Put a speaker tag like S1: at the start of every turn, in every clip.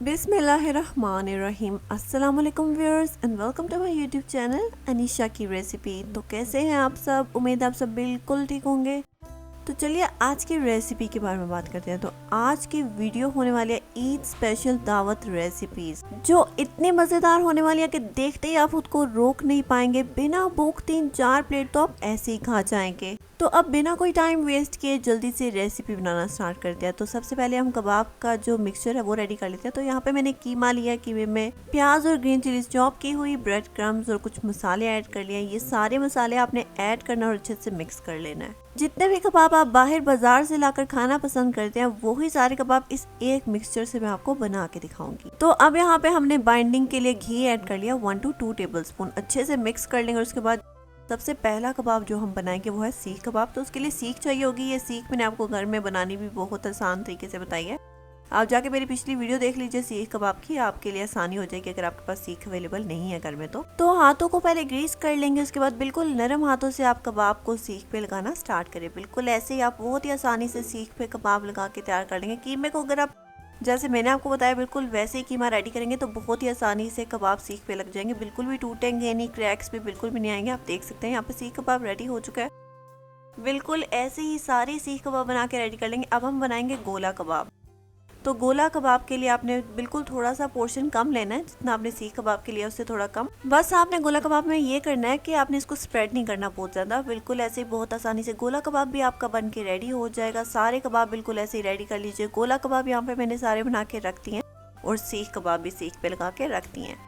S1: बिस्मिल्लाहिर्रहमानिर्रहीम। अस्सलाम वालेकुम viewers and welcome to my YouTube channel Anisha की रेसिपी। तो कैसे हैं आप सब? उम्मीद आप सब बिल्कुल ठीक होंगे। तो चलिए आज की रेसिपी के बारे में बात करते हैं। तो आज की वीडियो होने वाली है ईद स्पेशल दावत रेसिपीज, जो इतनी मज़ेदार होने वाली है कि देखते ही आप खुद को रोक नहीं पाएंगे। बिना भूख 3-4 प्लेट तो आप ऐसे ही खा जाएंगे। तो अब बिना कोई टाइम वेस्ट किए जल्दी से रेसिपी बनाना स्टार्ट करते हैं। तो सबसे पहले हम कबाब का जो मिक्सचर है वो रेडी कर लेते हैं। तो यहाँ पे मैंने कीमा लिया, कीमे में प्याज और ग्रीन चिलीज चॉप की हुई, ब्रेड क्रम्स और कुछ मसाले ऐड कर लिए। ये सारे मसाले आपने ऐड करना और अच्छे से मिक्स कर लेना है। जितने भी कबाब आप बाहर बाजार से लाकर खाना पसंद करते हैं वही सारे कबाब इस एक मिक्सचर से मैं आपको बना के दिखाऊंगी। तो अब यहाँ पे हमने बाइंडिंग के लिए घी ऐड कर लिया 1 to 2 टेबलस्पून। अच्छे से मिक्स कर लेंगे। और उसके बाद सबसे पहला कबाब जो हम बनाएंगे वो है सीख कबाब। तो उसके लिए सीख चाहिए होगी। ये सीख मैंने आपको घर में बनानी भी बहुत आसान तरीके से बताई है। आप जाके मेरी पिछली वीडियो देख लीजिए सीख कबाब की, आपके लिए आसानी हो जाएगी अगर आपके पास सीख अवेलेबल नहीं है घर में। तो हाथों को पहले ग्रीस कर लेंगे। उसके बाद बिल्कुल नरम हाथों से आप कबाब को सीख पे लगाना स्टार्ट करें। बिल्कुल ऐसे ही आप बहुत ही आसानी से सीख पे कबाब लगा के तैयार कर लेंगे। कीमे को अगर आप जैसे मैंने आपको बताया बिल्कुल वैसे ही कीमा रेडी करेंगे तो बहुत ही आसानी से कबाब सीख पे लग जाएंगे। बिल्कुल भी टूटेंगे नहीं, क्रैक्स भी बिल्कुल भी नहीं आएंगे। आप देख सकते हैं यहाँ पे सीख कबाब रेडी हो चुका है। बिल्कुल ऐसे ही सारे सीख कबाब बना के रेडी कर लेंगे। अब हम बनाएंगे गोला कबाब। तो गोला कबाब के लिए आपने बिल्कुल थोड़ा सा पोर्शन कम लेना है, जितना आपने सीख कबाब के लिए उससे थोड़ा कम। बस आपने गोला कबाब में ये करना है कि आपने इसको स्प्रेड नहीं करना बहुत ज़्यादा। बिल्कुल ऐसे ही बहुत आसानी से गोला कबाब भी आपका बन के रेडी हो जाएगा। सारे कबाब बिल्कुल ऐसे ही रेडी कर लीजिए। गोला कबाब यहाँ पे मैंने सारे बना के रख दिए हैं और सीख कबाब भी सीख पे लगा के रख दिए हैं।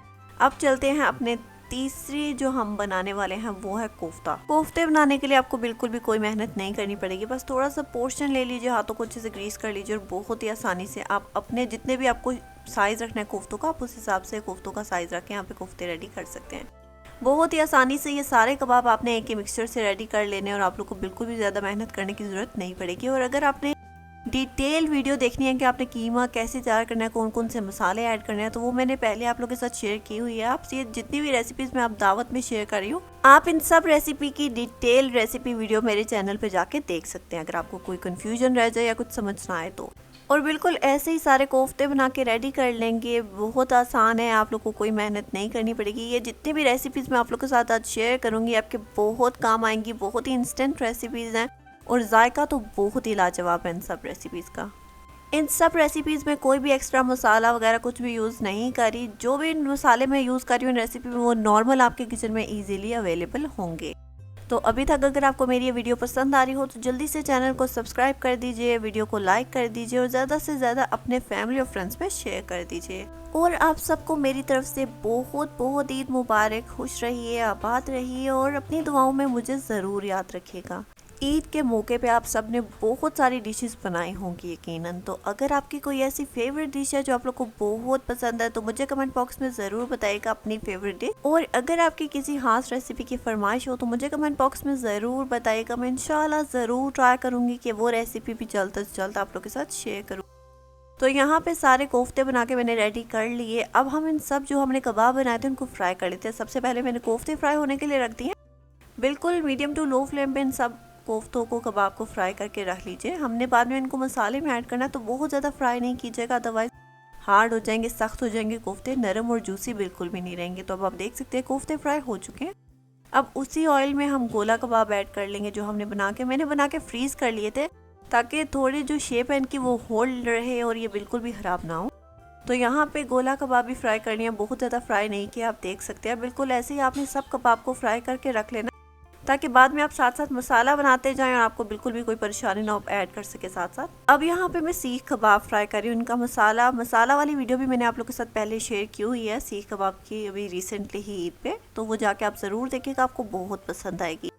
S1: अब चलते हैं अपने तीसरी जो हम बनाने वाले हैं वो है कोफ्ता। कोफ्ते बनाने के लिए आपको बिल्कुल भी कोई मेहनत नहीं करनी पड़ेगी। बस थोड़ा सा पोर्शन ले लीजिए, हाथों को अच्छे से ग्रीस कर लीजिए और बहुत ही आसानी से आप अपने जितने भी आपको साइज रखना है कोफ्तों का, आप उस हिसाब से कोफ्तों का साइज रखें। यहाँ पे कोफ्ते रेडी कर सकते हैं। बहुत ही आसानी से ये सारे कबाब आपने एक ही मिक्सचर से रेडी कर लेने और आप लोग को बिल्कुल भी ज़्यादा मेहनत करने की ज़रूरत नहीं पड़ेगी। और अगर आपने डिटेल वीडियो देखनी है कि आपने कीमा कैसे तैयार करना है, कौन कौन से मसाले ऐड करने हैं, तो वो मैंने पहले आप लोगों के साथ शेयर की हुई है। आप ये जितनी भी रेसिपीज मैं आप दावत में शेयर कर रही हूँ, आप इन सब रेसिपी की डिटेल रेसिपी वीडियो मेरे चैनल पे जाके देख सकते हैं अगर आपको कोई कंफ्यूजन रह जाए या कुछ समझ ना आए तो। और बिल्कुल ऐसे ही सारे कोफ्ते बना के रेडी कर लेंगे। बहुत आसान है, आप लोग को कोई मेहनत नहीं करनी पड़ेगी। ये जितनी भी रेसिपीज़ मैं आप लोग के साथ आज शेयर करूँगी आपके बहुत काम आएंगी। बहुत ही इंस्टेंट रेसिपीज़ हैं और जायका तो बहुत ही लाजवाब है इन सब रेसिपीज़ का। इन सब रेसिपीज़ में कोई भी एक्स्ट्रा मसाला वगैरह कुछ भी यूज़ नहीं करी। जो भी मसाले मैं यूज़ कर रही हूँ इन रेसिपी में वो नॉर्मल आपके किचन में इजीली अवेलेबल होंगे। तो अभी तक अगर आपको मेरी ये वीडियो पसंद आ रही हो तो जल्दी से चैनल को सब्सक्राइब कर दीजिए, वीडियो को लाइक कर दीजिए और ज़्यादा से ज़्यादा अपने फैमिली और फ्रेंड्स में शेयर कर दीजिए। और आप सबको मेरी तरफ से बहुत बहुत ईद मुबारक। खुश रहिए, आबाद रहिए और अपनी दुआओं में मुझे ज़रूर याद रखिएगा। ईद के मौके पे आप सब ने बहुत सारी डिशेस बनाई होंगी यकीनन। तो अगर आपकी कोई ऐसी फेवरेट डिश है जो आप लोग को बहुत पसंद है तो मुझे कमेंट बॉक्स में ज़रूर बताइएगा अपनी फेवरेट डिश। और अगर आपकी किसी खास रेसिपी की फरमाइश हो तो मुझे कमेंट बॉक्स में ज़रूर बताइएगा। मैं इंशाल्लाह ज़रूर ट्राई करूँगी कि वो रेसिपी भी जल्द से जल्द आप लोग के साथ शेयर करूँ। तो यहाँ पे सारे कोफ्ते बना के मैंने रेडी कर लिए। अब हम इन सब जो हमने कबाब बनाए थे उनको फ्राई कर लेते हैं। सबसे पहले मैंने कोफ्ते फ्राई होने के लिए रख दिए। बिल्कुल मीडियम टू लो फ्लेम पे इन सब कोफ्तों को कबाब को फ्राई करके रख लीजिए। हमने बाद में इनको मसाले में ऐड करना है तो बहुत ज़्यादा फ्राई नहीं कीजिएगा, अदरवाइज हार्ड हो जाएंगे, सख्त हो जाएंगे कोफ्ते, नरम और जूसी बिल्कुल भी नहीं रहेंगे। तो अब आप देख सकते हैं कोफ्ते फ्राई हो चुके हैं। अब उसी ऑयल में हम गोला कबाब ऐड कर लेंगे जो हमने मैंने बना के फ्रीज़ कर लिए थे ताकि थोड़ी जो शेप है इनकी वो होल्ड रहे और ये बिल्कुल भी ख़राब ना हो। तो यहाँ पे गोला कबाब भी फ्राई करनी है, बहुत ज़्यादा फ्राई नहीं किया, आप देख सकते हैं। बिल्कुल ऐसे ही आपने सब कबाब को फ्राई करके रख लेना ताकि बाद में आप साथ साथ मसाला बनाते जाएं और आपको बिल्कुल भी कोई परेशानी ना हो, ऐड कर सके साथ साथ। अब यहाँ पे मैं सीख कबाब फ्राई कर रही हूँ। इनका मसाला वाली वीडियो भी मैंने आप लोगों के साथ पहले शेयर की हुई है सीख कबाब की, अभी रिसेंटली ही ईद पे। तो वो जाके आप ज़रूर देखिएगा, आपको बहुत पसंद आएगी।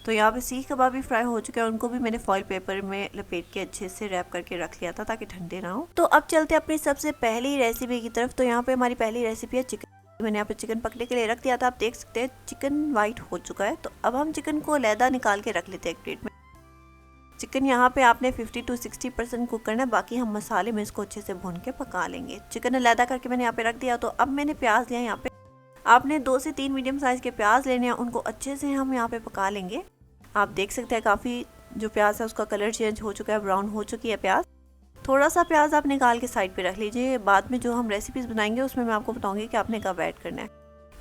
S1: तो यहाँ पे सीख कबाब भी फ्राई हो चुके हैं। उनको भी मैंने फॉइल पेपर में लपेट के अच्छे से रैप करके रख लिया था ताकि ठंडे ना हो। तो अब चलते हैं अपनी सबसे पहली रेसिपी की तरफ। तो यहाँ पे हमारी पहली रेसिपी है चिकन। मैंने यहाँ पे चिकन पकने के लिए रख दिया था। आप देख सकते हैं चिकन वाइट हो चुका है। तो अब हम चिकन को अलहदा निकाल के रख लेते हैं एक प्लेट में। चिकन यहाँ पे आपने 50 to 60% कुक करना है, बाकी हम मसाले में इसको अच्छे से भून के पका लेंगे। चिकन अलहदा करके मैंने यहाँ पे रख दिया। तो अब मैंने प्याज लिया। यहाँ पे आपने 2 से 3 मीडियम साइज़ के प्याज लेने हैं, उनको अच्छे से हम यहाँ पे पका लेंगे। आप देख सकते हैं काफ़ी जो प्याज है उसका कलर चेंज हो चुका है, ब्राउन हो चुकी है प्याज। थोड़ा सा प्याज आप निकाल के साइड पे रख लीजिए, बाद में जो हम रेसिपीज़ बनाएंगे उसमें मैं आपको बताऊंगी कि आपने कब ऐड करना है।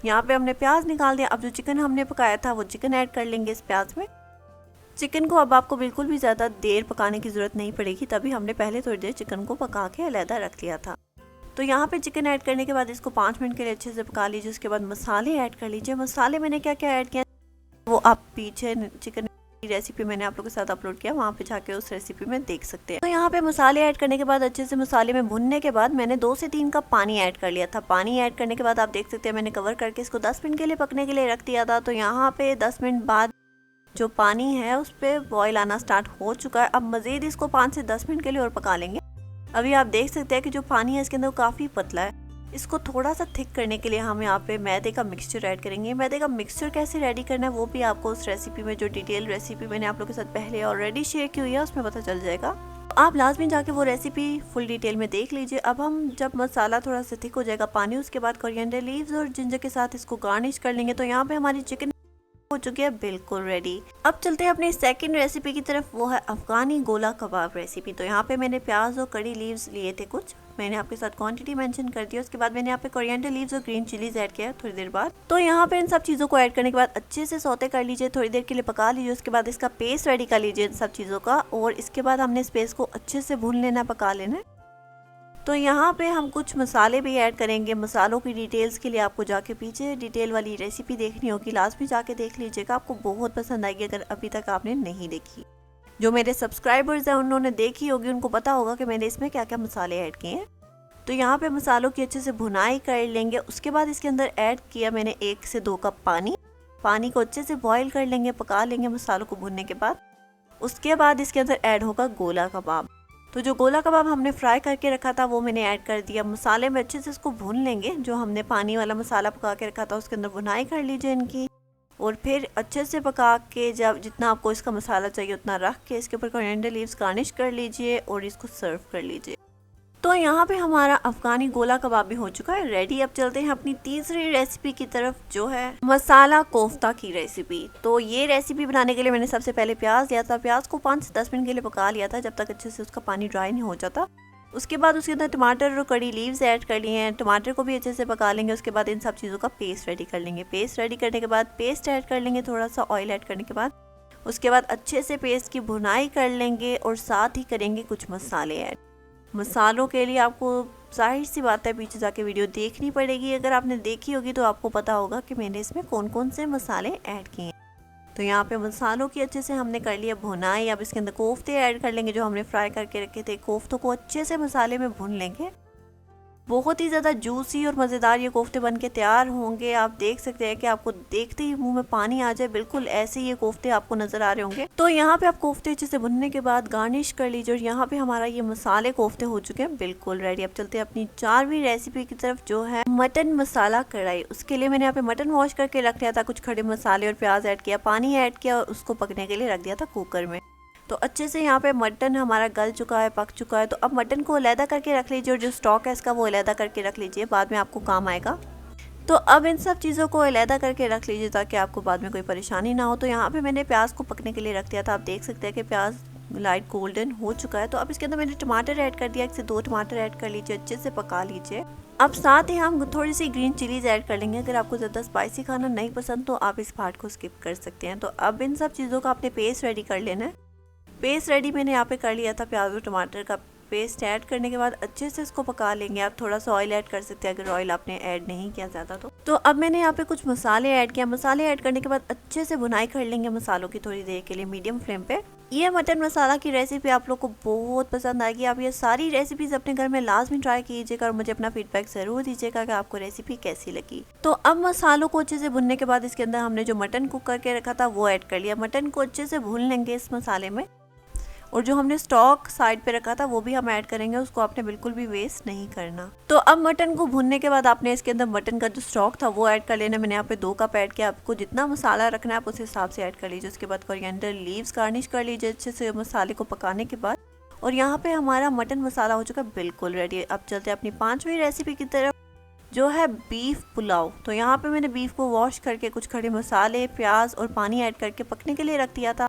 S1: यहाँ पे हमने प्याज निकाल दिया। अब जो चिकन हमने पकाया था वो चिकन ऐड कर लेंगे इस प्याज में। चिकन को अब आपको बिल्कुल भी ज़्यादा देर पकाने की ज़रूरत नहीं पड़ेगी, तभी हमने पहले थोड़ी देर चिकन को पका के अलहदा रख लिया था। तो यहाँ पे चिकन ऐड करने के बाद इसको 5 मिनट के लिए अच्छे से पका लीजिए। उसके बाद मसाले ऐड कर लीजिए। मसाले मैंने क्या क्या ऐड किया वो आप पीछे चिकन की रेसिपी मैंने आप लोगों के साथ अपलोड किया, वहाँ पे जाके उस रेसिपी में देख सकते हैं। तो यहाँ पे मसाले ऐड करने के बाद अच्छे से मसाले में भुनने के बाद मैंने 2 से 3 कप पानी ऐड कर लिया था। पानी ऐड करने के बाद आप देख सकते हैं मैंने कवर करके इसको 10 मिनट के लिए पकने के लिए रख दिया था। तो यहाँ पे 10 मिनट बाद जो पानी है उस पर बॉयल आना स्टार्ट हो चुका है। अब मज़ीद इसको 5 से 10 मिनट के लिए और पका लेंगे। अभी आप देख सकते हैं कि जो पानी है इसके अंदर काफ़ी पतला है। इसको थोड़ा सा थिक करने के लिए हम यहाँ पे मैदे का मिक्सचर ऐड करेंगे। मैदे का मिक्सचर कैसे रेडी करना है वो भी आपको उस रेसिपी में, जो डिटेल रेसिपी मैंने आप लोगों के साथ पहले ऑलरेडी शेयर की हुई है, उसमें पता चल जाएगा। आप लाजमी जाके वो रेसिपी फुल डिटेल में देख लीजिए। अब हम जब मसाला थोड़ा सा थिक हो जाएगा पानी, उसके बाद कोरिएंडर लीव्स और जिंजर के साथ इसको गार्निश कर लेंगे। तो यहाँ पे हमारी चिकन हो चुकी है बिल्कुल रेडी। अब चलते हैं अपनी सेकंड रेसिपी की तरफ, वो है अफगानी गोला कबाब रेसिपी। तो यहाँ पे मैंने प्याज और कड़ी लीव्स लिए थे कुछ, मैंने आपके साथ क्वांटिटी मेंशन कर दी। उसके बाद मैंने यहाँ पे कोरिएंडर लीव्स और ग्रीन चिलीज ऐड किया थोड़ी देर बाद। तो यहाँ पे इन सब चीज़ों को ऐड करने के बाद अच्छे से सौते कर लीजिए, थोड़ी देर के लिए पका लीजिए। उसके बाद इसका पेस्ट रेडी कर लीजिए इन सब चीज़ों का, और इसके बाद हमने इस पेस्ट को अच्छे से भून लेना, पका लेना। तो यहाँ पे हम कुछ मसाले भी ऐड करेंगे। मसालों की डिटेल्स के लिए आपको जाके पीछे डिटेल वाली रेसिपी देखनी होगी, लाजमी जाके देख लीजिएगा, आपको बहुत पसंद आएगी अगर अभी तक आपने नहीं देखी। जो मेरे सब्सक्राइबर्स हैं उन्होंने देखी होगी, उनको पता होगा कि मैंने इसमें क्या क्या मसाले ऐड किए हैं। तो यहाँ पे मसालों की अच्छे से भुनाई कर लेंगे। उसके बाद इसके अंदर ऐड किया मैंने 1 से 2 कप पानी। पानी को अच्छे से बॉयल कर लेंगे, पका लेंगे मसालों को भुनने के बाद। उसके बाद इसके अंदर ऐड होगा गोला कबाब। तो जो गोला कबाब हमने फ्राई करके रखा था वो मैंने ऐड कर दिया। मसाले में अच्छे से इसको भून लेंगे। जो हमने पानी वाला मसाला पका के रखा था उसके अंदर भुनाई कर लीजिए इनकी, और फिर अच्छे से पका के जब जितना आपको इसका मसाला चाहिए उतना रख के इसके ऊपर कोरिएंडर लीव्स गार्निश कर लीजिए और इसको सर्व कर लीजिए। तो यहाँ पे हमारा अफगानी गोला कबाब भी हो चुका है रेडी। अब चलते हैं अपनी तीसरी रेसिपी की तरफ, जो है मसाला कोफ्ता की रेसिपी। तो ये रेसिपी बनाने के लिए मैंने सबसे पहले प्याज लिया था। प्याज को 5 से 10 मिनट के लिए पका लिया था, जब तक अच्छे से उसका पानी ड्राई नहीं हो जाता। उसके बाद उसके अंदर टमाटर और कड़ी लीव्स ऐड कर लिए हैं। टमाटर को भी अच्छे से पका लेंगे। उसके बाद इन सब चीज़ों का पेस्ट रेडी कर लेंगे। पेस्ट रेडी करने के बाद पेस्ट ऐड कर लेंगे, थोड़ा सा ऑयल ऐड करने के बाद। उसके बाद अच्छे से पेस्ट की भुनाई कर लेंगे और साथ ही करेंगे कुछ मसाले ऐड। मसालों के लिए आपको जाहिर सी बात है पीछे जाके वीडियो देखनी पड़ेगी। अगर आपने देखी होगी तो आपको पता होगा कि मैंने इसमें कौन कौन से मसाले ऐड किए। तो यहाँ पे मसालों की अच्छे से हमने कर लिया भुनाई। अब इसके अंदर कोफ्ते ऐड कर लेंगे जो हमने फ्राई करके रखे थे। कोफ्तों को अच्छे से मसाले में भून लेंगे। बहुत ही ज़्यादा जूसी और मज़ेदार ये कोफ्ते बन के तैयार होंगे। आप देख सकते हैं कि आपको देखते ही मुंह में पानी आ जाए, बिल्कुल ऐसे ये कोफ्ते आपको नज़र आ रहे होंगे। तो यहाँ पे आप कोफ्ते अच्छे से भुनने के बाद गार्निश कर लीजिए, और यहाँ पे हमारा ये मसाले कोफ्ते हो चुके हैं बिल्कुल रेडी। अब चलते हैं अपनी 4वीं रेसिपी की तरफ, जो है मटन मसाला कढ़ाई। उसके लिए मैंने यहाँ पे मटन वॉश करके रख लिया था, कुछ खड़े मसाले और प्याज ऐड किया, पानी ऐड किया और उसको पकने के लिए रख दिया था कुकर में। तो अच्छे से यहाँ पे मटन हमारा गल चुका है, पक चुका है। तो अब मटन को अलहदा करके रख लीजिए, और जो स्टॉक है इसका वो अलहदा करके रख लीजिए, बाद में आपको काम आएगा। तो अब इन सब चीज़ों को अलहदा करके रख लीजिए ताकि आपको बाद में कोई परेशानी ना हो। तो यहाँ पे मैंने प्याज को पकने के लिए रख दिया था। आप देख सकते हैं कि प्याज लाइट गोल्डन हो चुका है। तो अब इसके अंदर मैंने टमाटर ऐड कर दिया, 1 से 2 टमाटर ऐड कर लीजिए, अच्छे से पका लीजिए। अब साथ ही हम थोड़ी सी ग्रीन चिलीज ऐड कर लेंगे। अगर आपको ज़्यादा स्पाइसी खाना नहीं पसंद तो आप इस पार्ट को स्किप कर सकते हैं। तो अब इन सब चीज़ों का आपने पेस्ट रेडी कर लेना है। पेस्ट रेडी मैंने यहाँ पे कर लिया था। प्याज और टमाटर का पेस्ट ऐड करने के बाद अच्छे से इसको पका लेंगे। आप थोड़ा सा ऑयल ऐड कर सकते हैं अगर ऑयल आपने ऐड नहीं किया ज़्यादा तो अब मैंने यहाँ पे कुछ मसाले ऐड किया। मसाले ऐड करने के बाद अच्छे से भुनाई कर लेंगे मसालों की थोड़ी देर के लिए मीडियम फ्लेम पे। ये मटन मसाला की रेसिपी आप लोग को बहुत पसंद आएगी। आप ये सारी रेसिपीज अपने घर में लाजमी ट्राई कीजिएगा और मुझे अपना फीडबैक ज़रूर दीजिएगा कि आपको रेसिपी कैसी लगी। तो अब मसालों को अच्छे से भुनने के बाद इसके अंदर हमने जो मटन कुक करके रखा था वो ऐड कर लिया। मटन को अच्छे से भून लेंगे इस मसाले में, और जो हमने स्टॉक साइड पे रखा था वो भी हम ऐड करेंगे। उसको आपने बिल्कुल भी वेस्ट नहीं करना। तो अब मटन को भूनने के बाद आपने इसके अंदर मटन का जो स्टॉक था वो ऐड कर लेना। मैंने यहाँ पे 2 कप ऐड किया। आपको जितना मसाला रखना है आप उस हिसाब से ऐड कर लीजिए। उसके बाद कोरिएंडर लीव्स गार्निश कर लीजिए अच्छे से मसाले को पकाने के बाद। और यहाँ पे हमारा मटन मसाला हो चुका है बिल्कुल रेडी। अब चलते हैं अपनी 5वीं रेसिपी की तरफ, जो है बीफ पुलाव। तो यहाँ पे मैंने बीफ को वॉश करके कुछ खड़े मसाले, प्याज और पानी ऐड करके पकने के लिए रख दिया था।